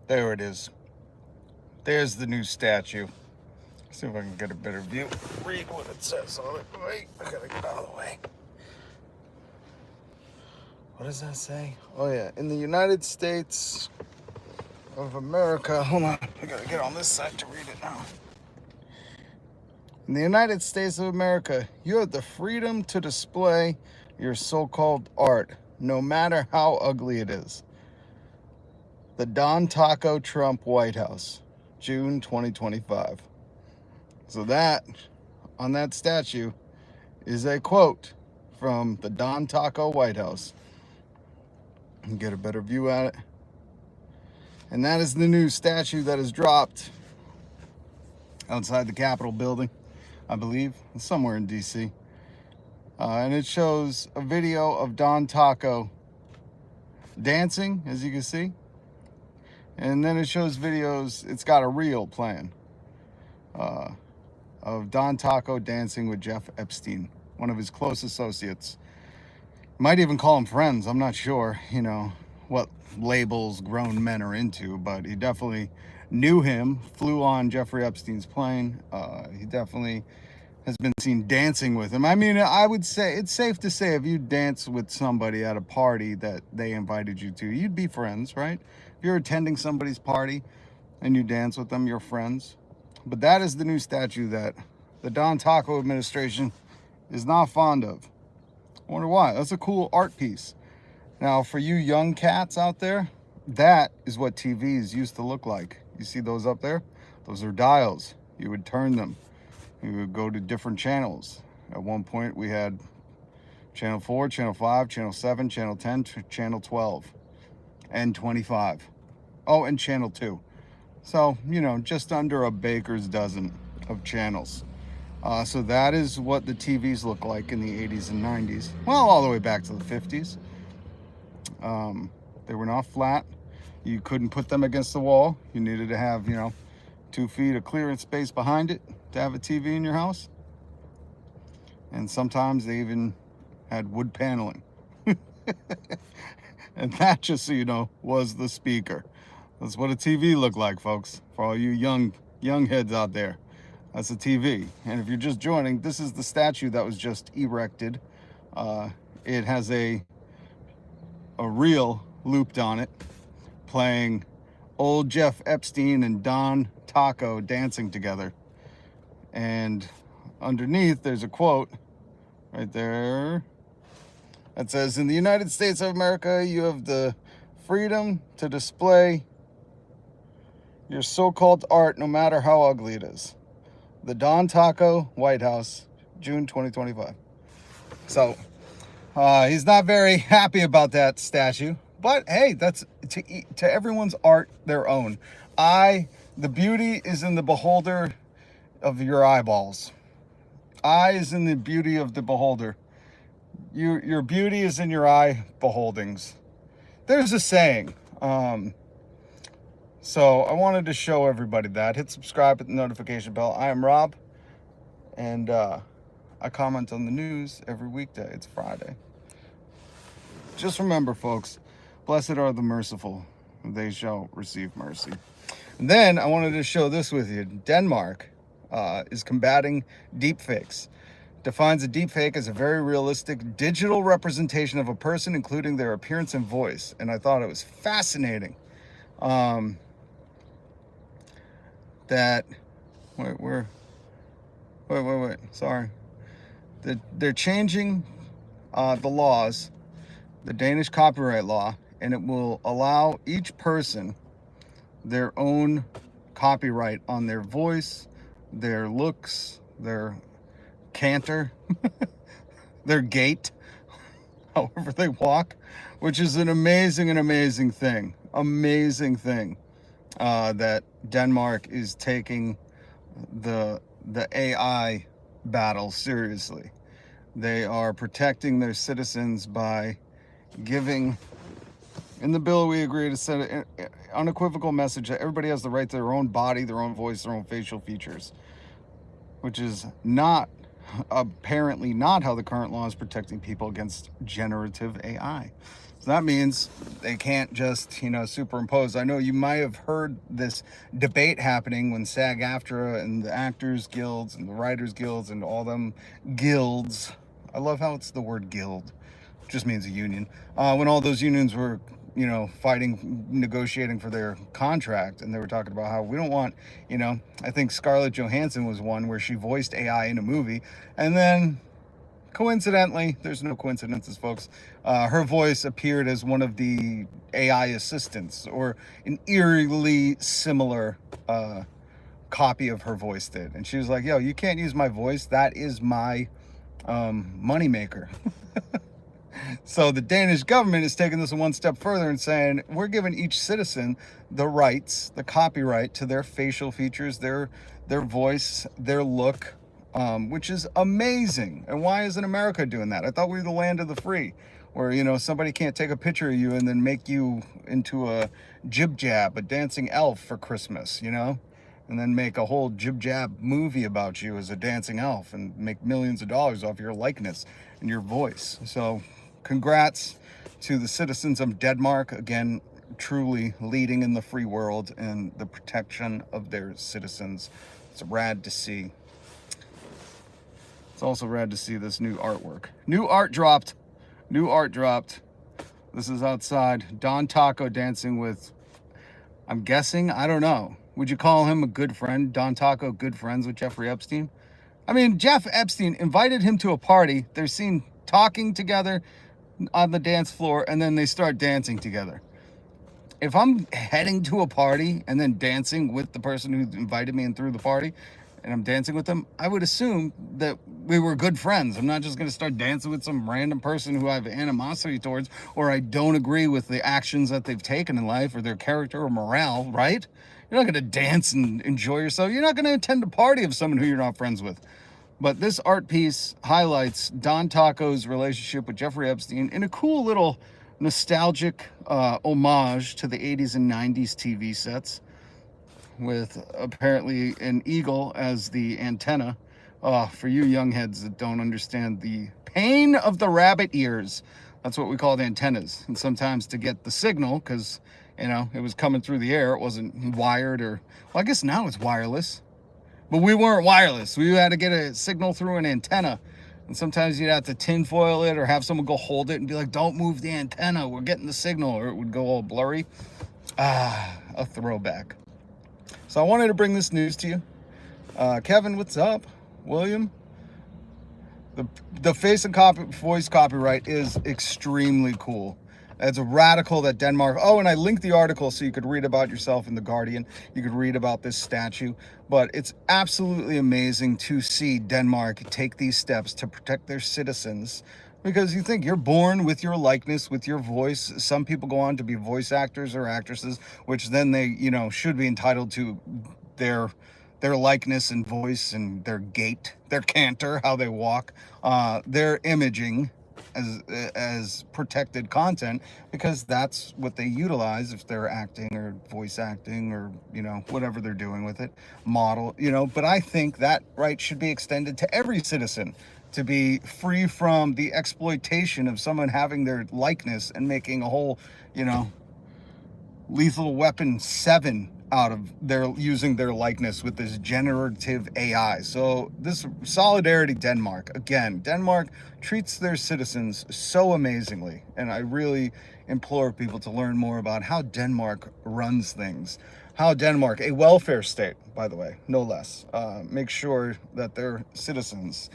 There it is. There's the new statue. See if I can get a better view. Read what it says on it. Wait, I gotta get out of the way. What does that say? Oh yeah, in the United States of America. Hold on, I gotta get on this side to read it now. In the United States of America, you have the freedom to display your so-called art, no matter how ugly it is. The Don Taco Trump White House, June 2025. So that, on that statue, is a quote from the Don Taco White House. You get a better view at it. And that is the new statue that is dropped outside the Capitol building, I believe. It's somewhere in DC. And it shows a video of Don Taco dancing, as you can see. And then it shows videos, it's got a reel playing of Don Taco dancing with Jeff Epstein, one of his close associates. Might even call them friends. I'm not sure, you know, what labels grown men are into, but he definitely knew him, flew on Jeffrey Epstein's plane. He definitely has been seen dancing with him. I mean, I would say it's safe to say if you dance with somebody at a party that they invited you to, you'd be friends, right? If you're attending somebody's party and you dance with them, you're friends. But that is the new statue that the Don Taco administration is not fond of. I wonder why. That's a cool art piece. Now, for you young cats out there, that is what TVs used to look like. You see those up there? Those are dials. You would turn them. You would go to different channels. At one point, we had channel 4, channel 5, channel 7, channel 10, channel 12, and 25. Oh, and channel 2. So, you know, just under a baker's dozen of channels. So that is what the TVs look like in the 80s and 90s. Well, all the way back to the 50s. They were not flat. You couldn't put them against the wall. You needed to have, you know, 2 feet of clearance space behind it to have a TV in your house. And sometimes they even had wood paneling. And that, just so you know, was the speaker. That's what a TV looked like, folks, for all you young heads out there. That's a TV. And if you're just joining, this is the statue that was just erected. It has a reel looped on it, playing old Jeff Epstein and Don Taco dancing together. And underneath, there's a quote right there that says, in the United States of America, you have the freedom to display your so-called art, no matter how ugly it is. The Don Taco White House, June 2025. So he's not very happy about that statue, but hey, that's to everyone's art their own. The beauty is in the beholder of your eyeballs. Eye is in the beauty of the beholder. Your beauty is in your eye beholdings. There's a saying. So I wanted to show everybody that. Hit subscribe, hit the notification bell. I am Rob, and I comment on the news every weekday. It's Friday. Just remember, folks, blessed are the merciful, they shall receive mercy. And then I wanted to show this with you. Denmark is combating deepfakes. Defines a deepfake as a very realistic digital representation of a person, including their appearance and voice. And I thought it was fascinating. That wait, sorry. They're changing the laws, the Danish copyright law, and it will allow each person their own copyright on their voice, their looks, their canter, their gait, however they walk, which is an amazing thing. Amazing thing. That Denmark is taking the AI battle seriously. They are protecting their citizens by giving, in the bill we agree to send an unequivocal message that everybody has the right to their own body, their own voice, their own facial features, which is not, apparently not how the current law is protecting people against generative AI. So that means they can't just, you know, superimpose. I know you might have heard this debate happening when SAG-AFTRA and the Actors Guilds and the Writers Guilds and all them guilds, I love how it's the word guild, it just means a union, when all those unions were, you know, fighting, negotiating for their contract, and they were talking about how we don't want, you know, I think Scarlett Johansson was one where she voiced AI in a movie, and then coincidentally, there's no coincidences, folks, her voice appeared as one of the AI assistants, or an eerily similar copy of her voice did. And she was like, yo, you can't use my voice. That is my moneymaker. So the Danish government is taking this one step further and saying, we're giving each citizen the rights, the copyright to their facial features, their voice, their look, which is amazing. And why isn't America doing that? I thought we were the land of the free, where, you know, somebody can't take a picture of you and then make you into a jib-jab, a dancing elf for Christmas, you know, and then make a whole jib-jab movie about you as a dancing elf and make millions of dollars off your likeness and your voice. So congrats to the citizens of Denmark, again, truly leading in the free world and the protection of their citizens. It's rad to see. It's also rad to see this new artwork. New art dropped. New art dropped. This is outside. Don Taco dancing with, I'm guessing, I don't know. Would you call him a good friend? Don Taco, good friends with Jeffrey Epstein? I mean, Jeff Epstein invited him to a party. They're seen talking together on the dance floor, and then they start dancing together. If I'm heading to a party and then dancing with the person who invited me and threw the party, and I'm dancing with them, I would assume that we were good friends. I'm not just going to start dancing with some random person who I have animosity towards, or I don't agree with the actions that they've taken in life or their character or morale, right? You're not going to dance and enjoy yourself. You're not going to attend a party of someone who you're not friends with. But this art piece highlights Don Taco's relationship with Jeffrey Epstein in a cool little nostalgic homage to the 80s and 90s TV sets, with apparently an eagle as the antenna. For you young heads that don't understand the pain of the rabbit ears, that's what we called antennas. And sometimes to get the signal, because, you know, it was coming through the air, it wasn't wired, or, well, I guess now it's wireless. But we weren't wireless. We had to get a signal through an antenna. And sometimes you'd have to tinfoil it or have someone go hold it and be like, don't move the antenna, we're getting the signal, or it would go all blurry. A throwback. So I wanted to bring this news to you. Kevin, what's up? William? The face and voice copyright is extremely cool. It's a radical that Denmark... Oh, and I linked the article so you could read about yourself in The Guardian. You could read about this statue. But it's absolutely amazing to see Denmark take these steps to protect their citizens. Because you think you're born with your likeness, with your voice. Some people go on to be voice actors or actresses, which then they, you know, should be entitled to their likeness and voice and their gait, their canter, how they walk, their imaging as protected content, because that's what they utilize if they're acting or voice acting or, you know, whatever they're doing with it, model, you know. But I think that right should be extended to every citizen, to be free from the exploitation of someone having their likeness and making a whole, you know, Lethal Weapon 7 out of using their likeness with this generative AI. So this solidarity, Denmark, again, Denmark treats their citizens so amazingly, and I really implore people to learn more about how Denmark runs things, how Denmark, a welfare state, by the way, no less, makes sure that their citizens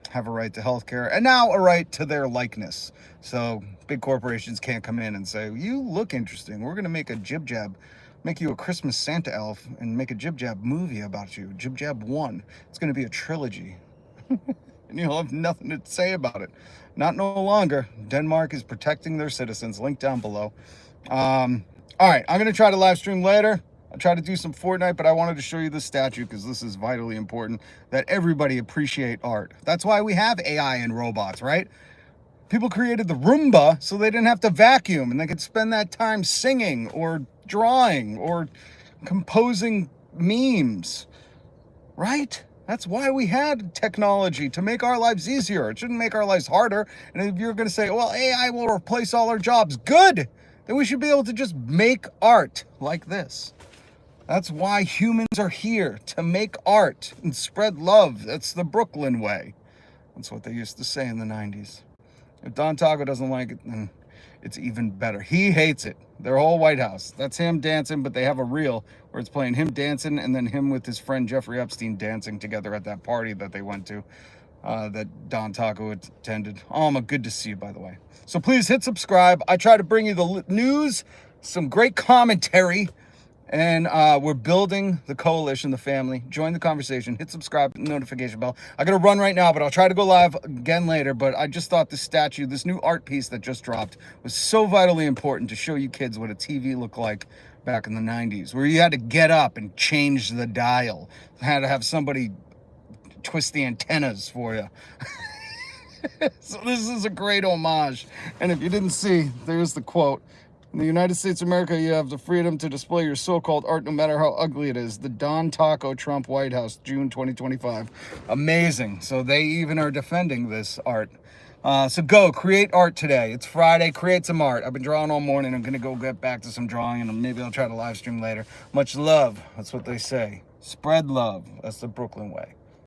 have a right to healthcare, and now a right to their likeness. So big corporations can't come in and say, you look interesting, we're going to make a jib-jab, make you a Christmas Santa elf, and make a jib-jab movie about you, Jib-Jab 1. It's going to be a trilogy. And you'll have nothing to say about it. Not no longer. Denmark is protecting their citizens. Link down below. All right, I'm going to try to live stream later. I'll try to do some Fortnite, but I wanted to show you this statue because this is vitally important, that everybody appreciate art. That's why we have AI and robots, right? People created the Roomba so they didn't have to vacuum, and they could spend that time singing or drawing or composing memes, right? That's why we had technology, to make our lives easier. It shouldn't make our lives harder. And if you're going to say, well, AI will replace all our jobs, good. Then we should be able to just make art like this. That's why humans are here, to make art and spread love. That's the Brooklyn way. That's what they used to say in the 90s. If Don Taco doesn't like it, then it's even better. He hates it. Their whole White House. That's him dancing, but they have a reel where it's playing him dancing and then him with his friend Jeffrey Epstein dancing together at that party that they went to, that Don Taco attended. Good to see you, by the way. So please hit subscribe. I try to bring you the news, some great commentary, and we're building the coalition, the family. Join the conversation. Hit subscribe, notification bell. I got to run right now, but I'll try to go live again later. But I just thought this statue, this new art piece that just dropped, was so vitally important to show you kids what a TV looked like back in the 90s, where you had to get up and change the dial. Had to have somebody twist the antennas for you. So this is a great homage. And if you didn't see, there's the quote. In the United States of America, you have the freedom to display your so-called art no matter how ugly it is. The Don Taco Trump White House, June 2025. Amazing. So they even are defending this art. So go, create art today. It's Friday, create some art. I've been drawing all morning. I'm going to go get back to some drawing, and maybe I'll try to live stream later. Much love. That's what they say. Spread love. That's the Brooklyn way.